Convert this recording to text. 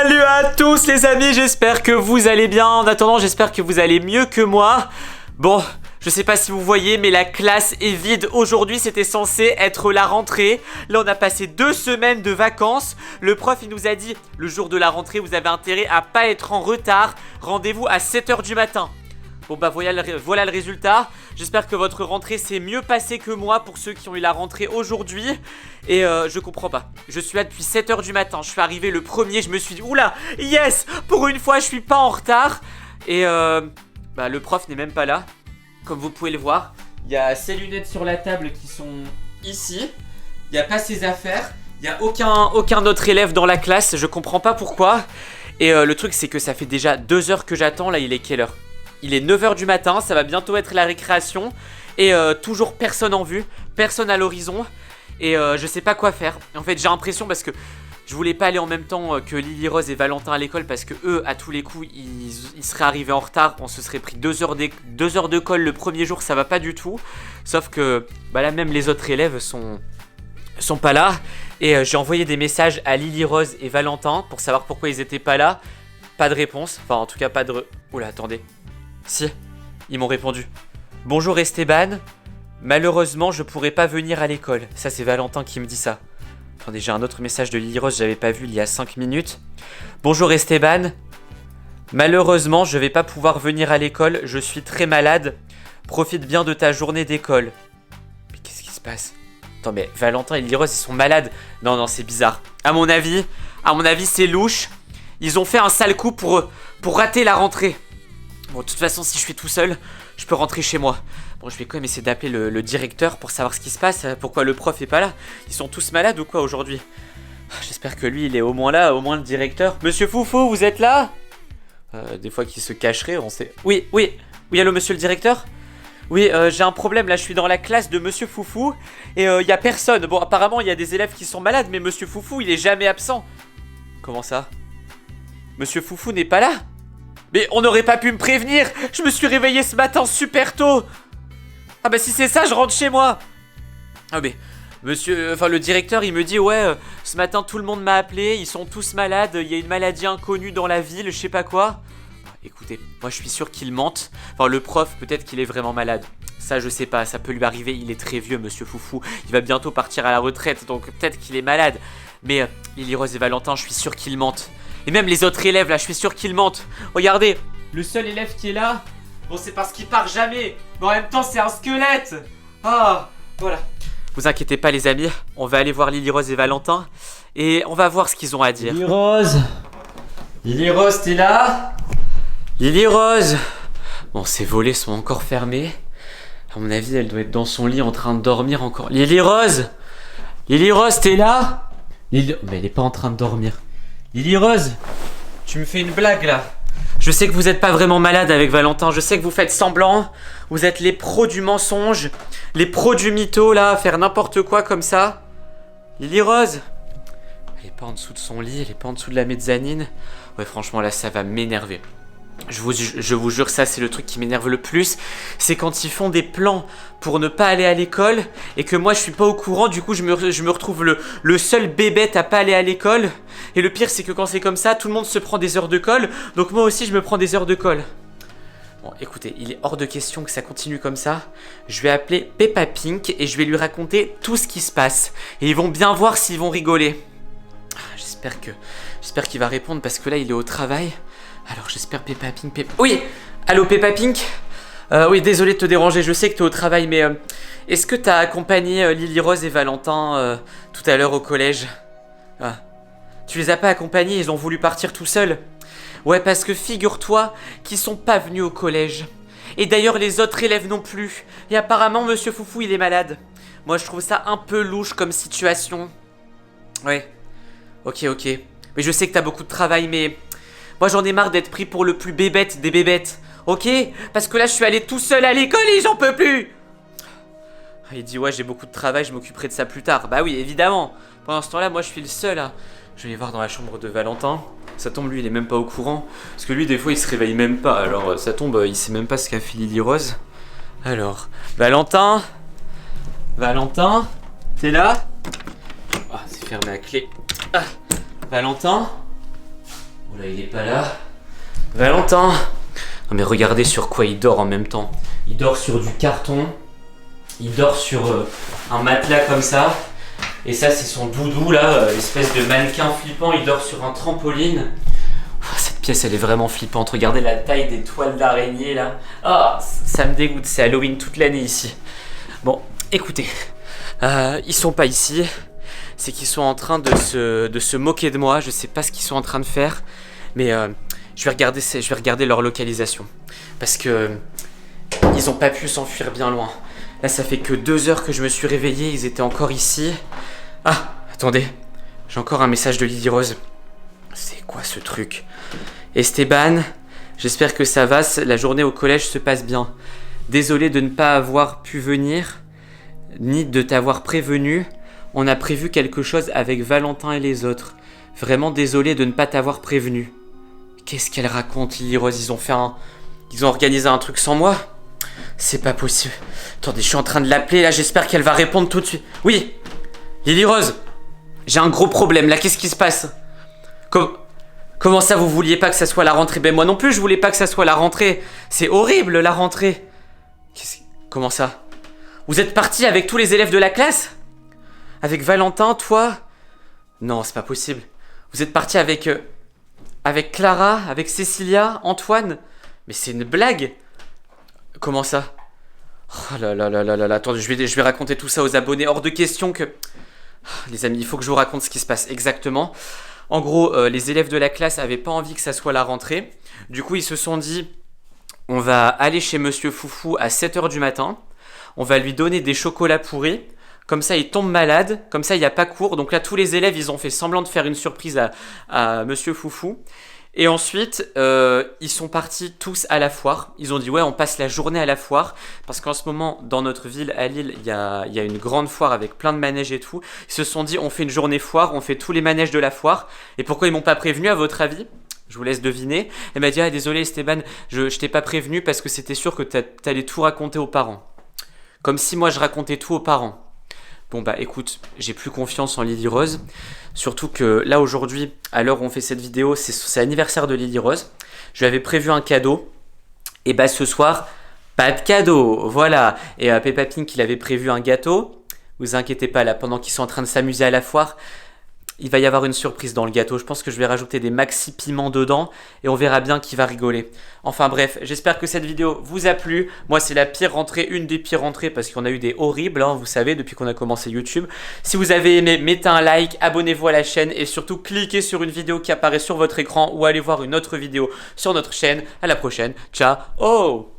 Salut à tous les amis, j'espère que vous allez bien. En attendant, j'espère que vous allez mieux que moi. Bon, je sais pas si vous voyez, mais la classe est vide. Aujourd'hui, c'était censé être la rentrée. Là, on a passé 2 semaines de vacances. Le prof, il nous a dit, le jour de la rentrée, vous avez intérêt à pas être en retard. Rendez-vous à 7 h du matin. Bon bah voilà le résultat. J'espère que votre rentrée s'est mieux passée que moi pour ceux qui ont eu la rentrée aujourd'hui. Et je comprends pas. Je suis là depuis 7 h du matin. Je suis arrivé le premier, je me suis dit oula, yes, pour une fois je suis pas en retard. Et bah le prof n'est même pas là. Comme vous pouvez le voir, il y a ses lunettes sur la table qui sont ici. Il n'y a pas ses affaires. Il n'y a aucun autre élève dans la classe. Je comprends pas pourquoi. Et le truc c'est que ça fait déjà 2 heures que j'attends. Là il est quelle heure ? Il est 9 h du matin, ça va bientôt être la récréation. Et toujours personne en vue, personne à l'horizon. Et je sais pas quoi faire. En fait j'ai l'impression parce que je voulais pas aller en même temps que Lily Rose et Valentin à l'école. Parce que eux, à tous les coups, ils seraient arrivés en retard. On se serait pris 2 heures de colle le premier jour, ça va pas du tout. Sauf que bah là même les autres élèves sont pas là. Et j'ai envoyé des messages à Lily Rose et Valentin pour savoir pourquoi ils étaient pas là. Pas de réponse, enfin en tout cas pas de... Oula attendez. Si, ils m'ont répondu. Bonjour Esteban, malheureusement je pourrais pas venir à l'école. Ça c'est Valentin qui me dit ça. Attendez, j'ai un autre message de Lily Rose, j'avais pas vu il y a 5 minutes. Bonjour Esteban, malheureusement je vais pas pouvoir venir à l'école, je suis très malade. Profite bien de ta journée d'école. Mais qu'est-ce qui se passe? Attends mais Valentin et Lily Rose ils sont malades. Non c'est bizarre. À mon avis c'est louche. Ils ont fait un sale coup pour rater la rentrée. Bon, de toute façon, si je suis tout seul, je peux rentrer chez moi. Bon, je vais quand même essayer d'appeler le directeur pour savoir ce qui se passe. Pourquoi le prof est pas là? Ils sont tous malades ou quoi aujourd'hui? J'espère que lui, il est au moins là, au moins le directeur. Monsieur Foufou, vous êtes là? Des fois qu'il se cacherait, on sait... Oui, allô, monsieur le directeur? Oui, j'ai un problème, là, je suis dans la classe de monsieur Foufou. Et il y a personne. Bon, apparemment, il y a des élèves qui sont malades, mais monsieur Foufou, il est jamais absent. Comment ça? Monsieur Foufou n'est pas là? Mais on n'aurait pas pu me prévenir. Je me suis réveillé ce matin super tôt. Ah bah si c'est ça, je rentre chez moi. Ah mais monsieur, enfin le directeur il me dit ouais, ce matin tout le monde m'a appelé, ils sont tous malades, il y a une maladie inconnue dans la ville, je sais pas quoi. Écoutez, moi je suis sûr qu'il mente. Enfin le prof peut-être qu'il est vraiment malade. Ça je sais pas, ça peut lui arriver, il est très vieux monsieur Foufou. Il va bientôt partir à la retraite donc peut-être qu'il est malade. Mais Lily Rose et Valentin, je suis sûr qu'ils mentent. Et même les autres élèves là, je suis sûr qu'ils mentent. Regardez, le seul élève qui est là, bon c'est parce qu'il part jamais. Mais en même temps c'est un squelette. Ah, voilà. Vous inquiétez pas les amis, on va aller voir Lily Rose et Valentin. Et on va voir ce qu'ils ont à dire. Lily Rose, t'es là? Lily Rose. Bon, ses volets sont encore fermés. À mon avis, elle doit être dans son lit en train de dormir encore. Lily Rose, t'es là? Mais elle est pas en train de dormir. Lily Rose, tu me fais une blague là. Je sais que vous êtes pas vraiment malade avec Valentin. Je sais que vous faites semblant. Vous êtes les pros du mensonge. Les pros du mytho là, à faire n'importe quoi comme ça. Lily Rose, elle est pas en dessous de son lit, elle est pas en dessous de la mezzanine. Ouais franchement là ça va m'énerver. Je vous jure, ça c'est le truc qui m'énerve le plus. C'est quand ils font des plans pour ne pas aller à l'école et que moi je suis pas au courant. Du coup je me retrouve le seul bébête à pas aller à l'école. Et le pire c'est que quand c'est comme ça, tout le monde se prend des heures de colle. Donc moi aussi je me prends des heures de colle. Bon écoutez, il est hors de question que ça continue comme ça. Je vais appeler Peppa Pink et je vais lui raconter tout ce qui se passe. Et ils vont bien voir s'ils vont rigoler. J'espère qu'il va répondre parce que là il est au travail. Alors j'espère Peppa Pink, Oui, allô Peppa Pink. Oui, désolé de te déranger, je sais que t'es au travail, mais est-ce que t'as accompagné Lily Rose et Valentin tout à l'heure au collège? Tu les as pas accompagnés, ils ont voulu partir tout seuls. Ouais, parce que figure-toi qu'ils sont pas venus au collège. Et d'ailleurs les autres élèves non plus. Et apparemment monsieur Foufou il est malade. Moi je trouve ça un peu louche comme situation. Ouais, ok. Mais je sais que t'as beaucoup de travail, mais... Moi j'en ai marre d'être pris pour le plus bébête des bébêtes. Ok? Parce que là je suis allé tout seul à l'école et j'en peux plus. Il dit ouais j'ai beaucoup de travail, je m'occuperai de ça plus tard. Bah oui évidemment. Pendant ce temps là moi je suis le seul à... Je vais voir dans la chambre de Valentin. Ça tombe lui il est même pas au courant. Parce que lui des fois il se réveille même pas. Alors ça tombe il sait même pas ce qu'a fait Lily Rose. Alors Valentin, t'es là? Ah c'est fermé à clé. Valentin? Oula, il est pas là. Valentin. Non mais regardez sur quoi il dort en même temps. Il dort sur du carton. Il dort sur un matelas comme ça. Et ça c'est son doudou là, espèce de mannequin flippant. Il dort sur un trampoline. Cette pièce elle est vraiment flippante. Regardez la taille des toiles d'araignée là. Ah, ça me dégoûte, c'est Halloween toute l'année ici. Bon, écoutez, ils sont pas ici. C'est qu'ils sont en train de se moquer de moi. Je sais pas ce qu'ils sont en train de faire. Mais je vais regarder leur localisation. Parce que ils ont pas pu s'enfuir bien loin. Là ça fait que 2 heures que je me suis réveillé. Ils étaient encore ici. Ah, attendez. J'ai encore un message de Lily Rose. C'est quoi ce truc? Esteban, j'espère que ça va, la journée au collège se passe bien. Désolé de ne pas avoir pu venir, ni de t'avoir prévenu. On a prévu quelque chose avec Valentin et les autres. Vraiment désolé de ne pas t'avoir prévenu. Qu'est-ce qu'elle raconte, Lily Rose? Ils ont organisé un truc sans moi? C'est pas possible. Attendez, je suis en train de l'appeler là, j'espère qu'elle va répondre tout de suite. Oui, Lily Rose, j'ai un gros problème là, qu'est-ce qui se passe? Comment ça, vous vouliez pas que ça soit la rentrée? Ben moi non plus, je voulais pas que ça soit la rentrée. C'est horrible, la rentrée. Comment ça? Vous êtes parti avec tous les élèves de la classe? Avec Valentin, toi? Non, c'est pas possible. Vous êtes parti avec Clara, avec Cécilia, Antoine? Mais c'est une blague. Comment ça? Oh là là là là là là. Attendez, je vais raconter tout ça aux abonnés. Hors de question que... Les amis, il faut que je vous raconte ce qui se passe exactement. En gros, les élèves de la classe avaient pas envie que ça soit la rentrée. Du coup, ils se sont dit, on va aller chez Monsieur Foufou à 7h du matin. On va lui donner des chocolats pourris. Comme ça, il tombe malade. Comme ça, il n'y a pas cours. Donc là, tous les élèves, ils ont fait semblant de faire une surprise à Monsieur Foufou. Et ensuite, ils sont partis tous à la foire. Ils ont dit, ouais, on passe la journée à la foire. Parce qu'en ce moment, dans notre ville, à Lille, il y a une grande foire avec plein de manèges et tout. Ils se sont dit, on fait une journée foire, on fait tous les manèges de la foire. Et pourquoi ils m'ont pas prévenu, à votre avis? Je vous laisse deviner. Elle m'a dit, ah, désolé Esteban, je t'ai pas prévenu parce que c'était sûr que t'allais tout raconter aux parents. Comme si moi, je racontais tout aux parents. Bon bah écoute, j'ai plus confiance en Lily Rose. Surtout que là aujourd'hui, à l'heure où on fait cette vidéo, c'est l'anniversaire de Lily Rose. Je lui avais prévu un cadeau. Et bah ce soir, pas de cadeau. Voilà. Et Peppa Pink, il avait prévu un gâteau. Vous inquiétez pas, là, pendant qu'ils sont en train de s'amuser à la foire, il va y avoir une surprise dans le gâteau. Je pense que je vais rajouter des maxi piments dedans et on verra bien qui va rigoler. Enfin bref, j'espère que cette vidéo vous a plu. Moi, c'est la pire rentrée, une des pires rentrées parce qu'on a eu des horribles, hein, vous savez, depuis qu'on a commencé YouTube. Si vous avez aimé, mettez un like, abonnez-vous à la chaîne et surtout cliquez sur une vidéo qui apparaît sur votre écran ou allez voir une autre vidéo sur notre chaîne. À la prochaine. Ciao. Oh!